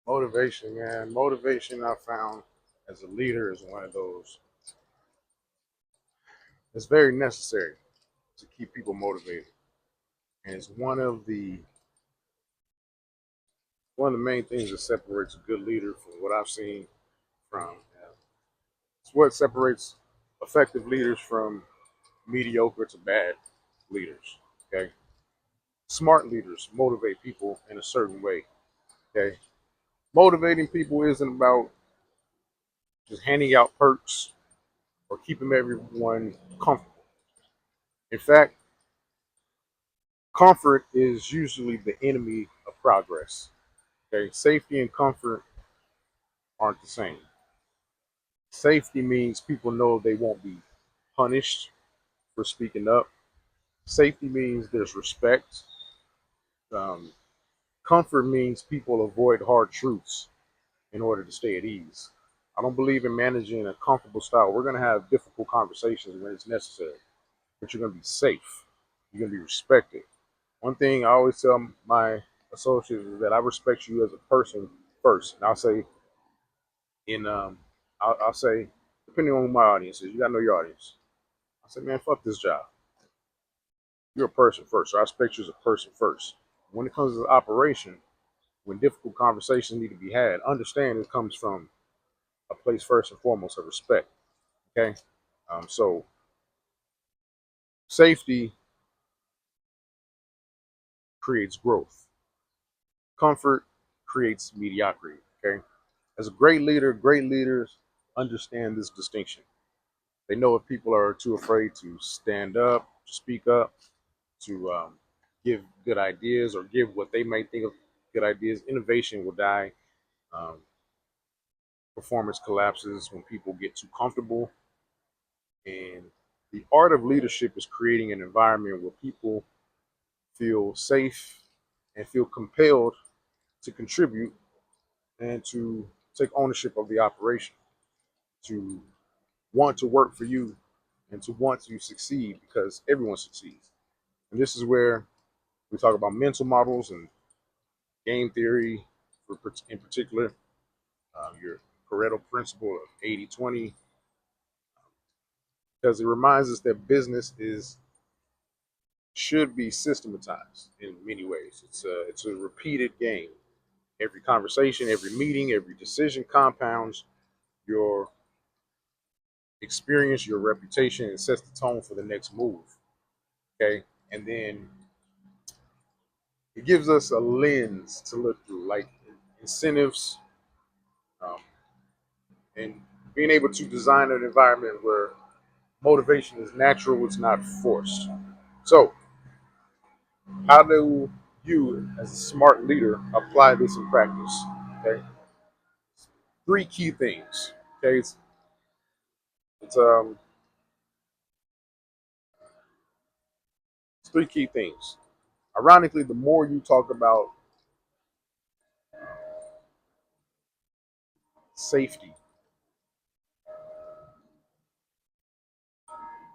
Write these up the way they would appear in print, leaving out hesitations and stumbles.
Motivation, man. Motivation I found as a leader is one of those. It's very necessary to keep people motivated. And it's one of the main things that separates a good leader from what I've seen from it's what separates effective leaders from mediocre to bad leaders. Okay. Smart leaders motivate people in a certain way. Okay. Motivating people isn't about just handing out perks or keeping everyone comfortable. In fact, comfort is usually the enemy of progress. Okay, safety and comfort aren't the same. Safety means people know they won't be punished for speaking up. Safety means there's respect. Um, Comfort means people avoid hard truths in order to stay at ease. I don't believe in managing a comfortable style. We're going to have difficult conversations when it's necessary, but you're going to be safe. You're going to be respected. One thing I always tell my associates is that I respect you as a person first. And I'll say in I'll say depending on who my audience is, you gotta know your audience. I say, man, fuck this job. You're a person first. So I respect you as a person first. When it comes to the operation, when difficult conversations need to be had, understand it comes from a place first and foremost of respect. Okay, so safety creates growth. Comfort creates mediocrity. Okay, as a great leader, great leaders understand this distinction. They know if people are too afraid to stand up, speak up, to give good ideas or give what they might think of good ideas, innovation will die. Um, Performance collapses when people get too comfortable. And the art of leadership is creating an environment where people feel safe and feel compelled to contribute and to take ownership of the operation, to want to work for you and to want to succeed because everyone succeeds. And this is where we talk about mental models and game theory in particular, your Pareto principle of 80-20, because it reminds us that business is should be systematized in many ways. It's a repeated game. Every conversation, every meeting, every decision compounds your experience, your reputation, and sets the tone for the next move. Okay, and then it gives us a lens to look through, like incentives, um, and being able to design an environment where motivation is natural, it's not forced. So, how do you, as a smart leader, apply this in practice? Okay, three key things. Okay, it's it's three key things. Ironically, the more you talk about safety,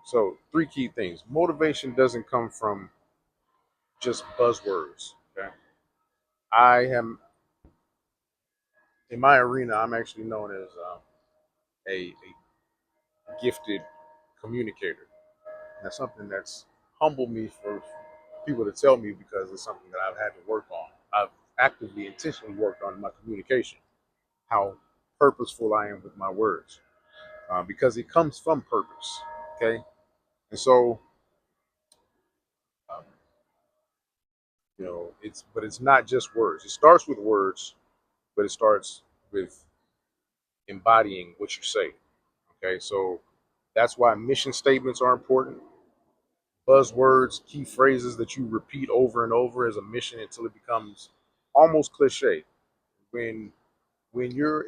so three key things. Motivation doesn't come from just buzzwords. Okay, I am in my arena. I'm actually known as a gifted communicator. And that's something that's humbled me for people to tell me because it's something that I've had to work on. I've actively, intentionally worked on my communication, how purposeful I am with my words, because it comes from purpose. Okay, and so um, it's not just words. It starts with words, but it starts with embodying what you say. Okay, so that's why mission statements are important. Buzzwords, key phrases that you repeat over and over as a mission until it becomes almost cliche. When your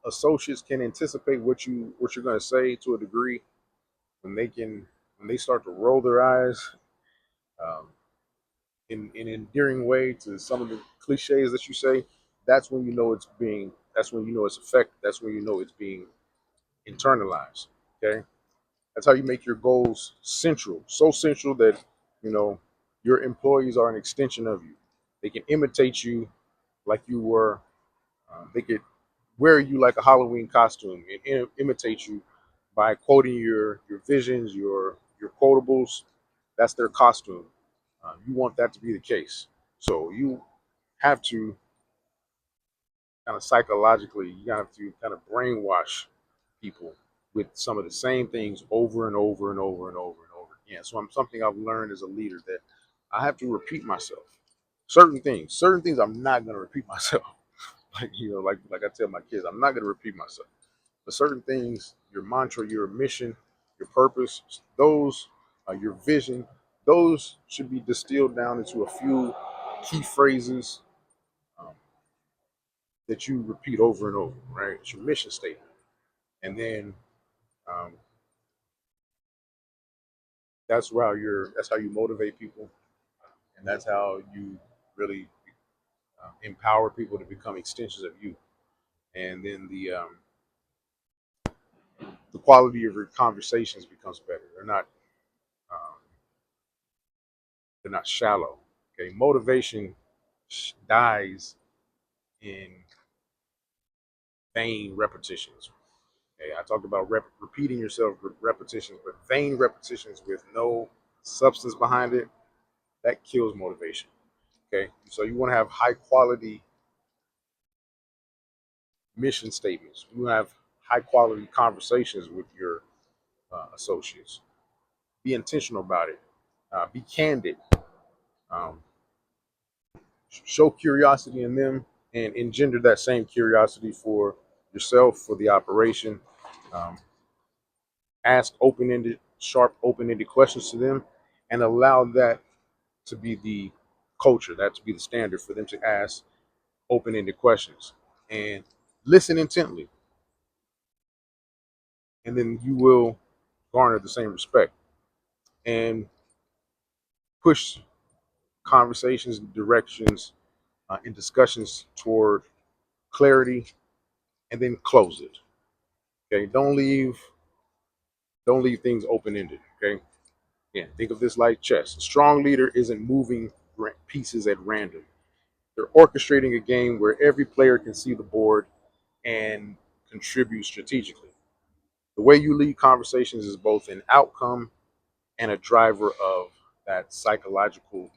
associates can anticipate what you're going to say to a degree, when they start to roll their eyes um, in an endearing way to some of the cliches that you say, that's when you know it's effective. That's when you know it's being internalized. Okay, that's how you make your goals central, so central that you know your employees are an extension of you. They can imitate you like you were They could wear you like a Halloween costume and imitate you by quoting your visions, your quotables. That's their costume. You want that to be the case. So you have to kind of psychologically, you have to kind of brainwash people with some of the same things over and over and over and over and over again. So I'm something I've learned as a leader that I have to repeat myself. Certain things I'm not going to repeat myself. Like like I tell my kids, I'm not going to repeat myself. But certain things, your mantra, your mission, your purpose, those, your vision, those should be distilled down into a few key phrases um, that you repeat over and over. Right? It's your mission statement, and then um, that's how you motivate people, and that's how you really empower people to become extensions of you. And then the quality of your conversations becomes better. Um, they're not shallow. Okay, motivation dies in vain repetitions. Okay, I talked about repeating yourself with repetitions, but vain repetitions with no substance behind it, that kills motivation. Okay, so you want to have high quality mission statements. You have high quality conversations with your associates. Be intentional about it. Be candid. Um, show curiosity in them and engender that same curiosity for yourself, for the operation. Um, ask open-ended, sharp, open-ended questions to them, and allow that to be the culture, that to be the standard for them to ask open-ended questions and listen intently, and then you will garner the same respect and push conversations, directions, and discussions toward clarity, and then close it. Okay, don't leave things open-ended. Okay, yeah, think of this like chess. A strong leader isn't moving pieces at random. They're orchestrating a game where every player can see the board and contribute strategically. The way you lead conversations is both an outcome and a driver of that psychological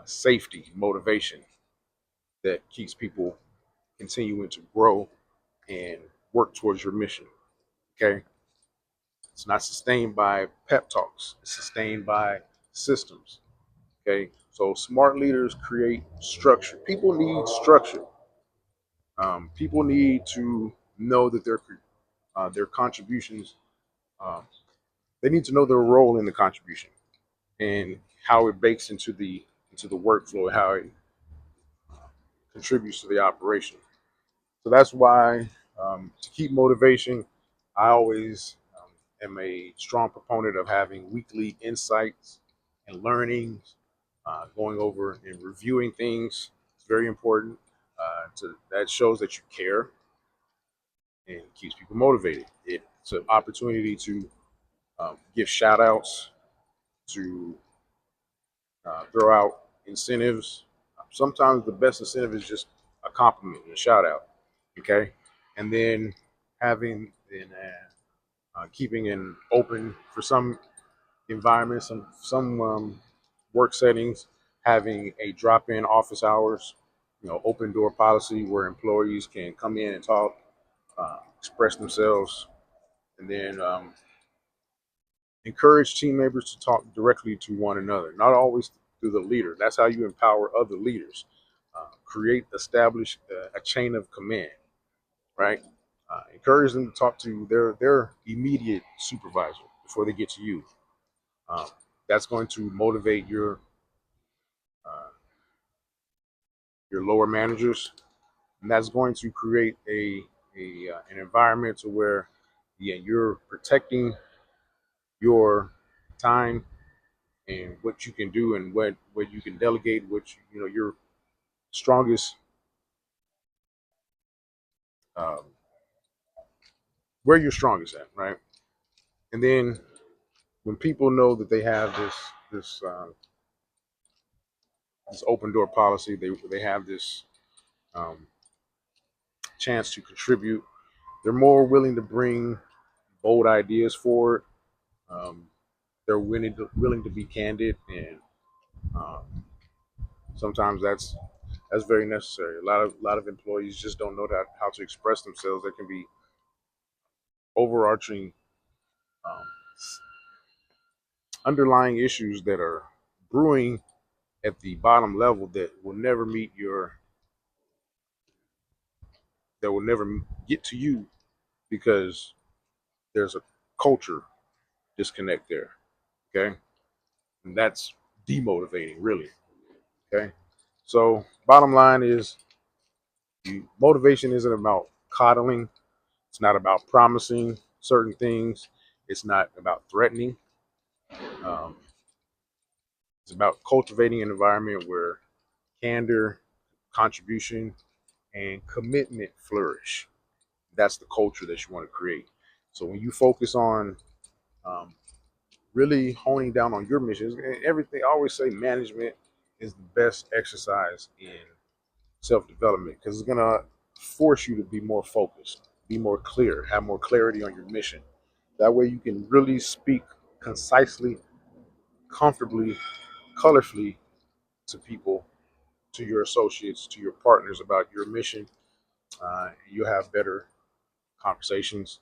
safety, motivation that keeps people continuing to grow and work towards your mission. Okay. It's not sustained by pep talks, it's sustained by systems. Okay. So smart leaders create structure. People need structure. People need to know that their contributions, uh, they need to know their role in the contribution and how it bakes into the workflow, how it contributes to the operation. So that's why, to keep motivation, I always am a strong proponent of having weekly insights and learnings, going over and reviewing things. It's very important. That shows that you care and keeps people motivated. It's an opportunity to give shout outs, to throw out incentives. Sometimes the best incentive is just a compliment and a shout out. Okay. And then having and keeping an open for some environments, some work settings, having a drop-in office hours, open door policy where employees can come in and talk, express themselves, and then encourage team members to talk directly to one another, not always through the leader. That's how you empower other leaders. Establish a chain of command, right? Encourage them to talk to their immediate supervisor before they get to you. Um, that's going to motivate uh, your lower managers, and that's going to create a an environment to where, yeah, you're protecting your time and what you can do and what you can delegate, which your strongest, um, where you're strongest at, right? And then when people know that they have this open door policy, they have this, um, chance to contribute. They're more willing to bring bold ideas forward. Um, they're willing to be candid, and um, sometimes that's very necessary. A lot of employees just don't know that how to express themselves. There can be overarching um, underlying issues that are brewing at the bottom level that will never get to you because there's a culture disconnect there. Okay, and that's demotivating, really. Okay, so bottom line is, motivation isn't about coddling. It's not about promising certain things. It's not about threatening. Um, it's about cultivating an environment where candor, contribution, and commitment flourish. That's the culture that you want to create. So when you focus on um, really honing down on your missions, everything, I always say management is the best exercise in self development because it's going to force you to be more focused, be more clear, have more clarity on your mission. That way you can really speak concisely, comfortably, colorfully to people, to your associates, to your partners about your mission. You'll have better conversations.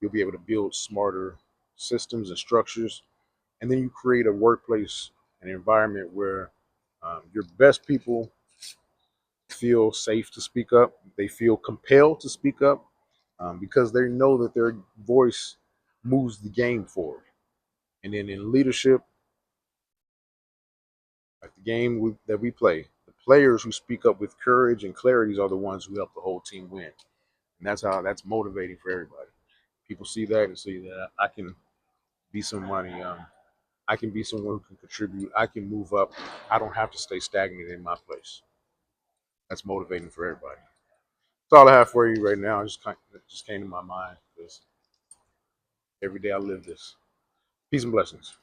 You'll be able to build smarter systems and structures. And then you create a workplace, an environment where your best people feel safe to speak up. They feel compelled to speak up because they know that their voice moves the game forward. And then in leadership, like the game that we play, the players who speak up with courage and clarity are the ones who help the whole team win. And that's motivating for everybody. People see that and see that I can be somebody. I can be someone who can contribute. I can move up. I don't have to stay stagnant in my place. That's motivating for everybody. That's all I have for you right now. It just came to my mind because every day I live this. Peace and blessings.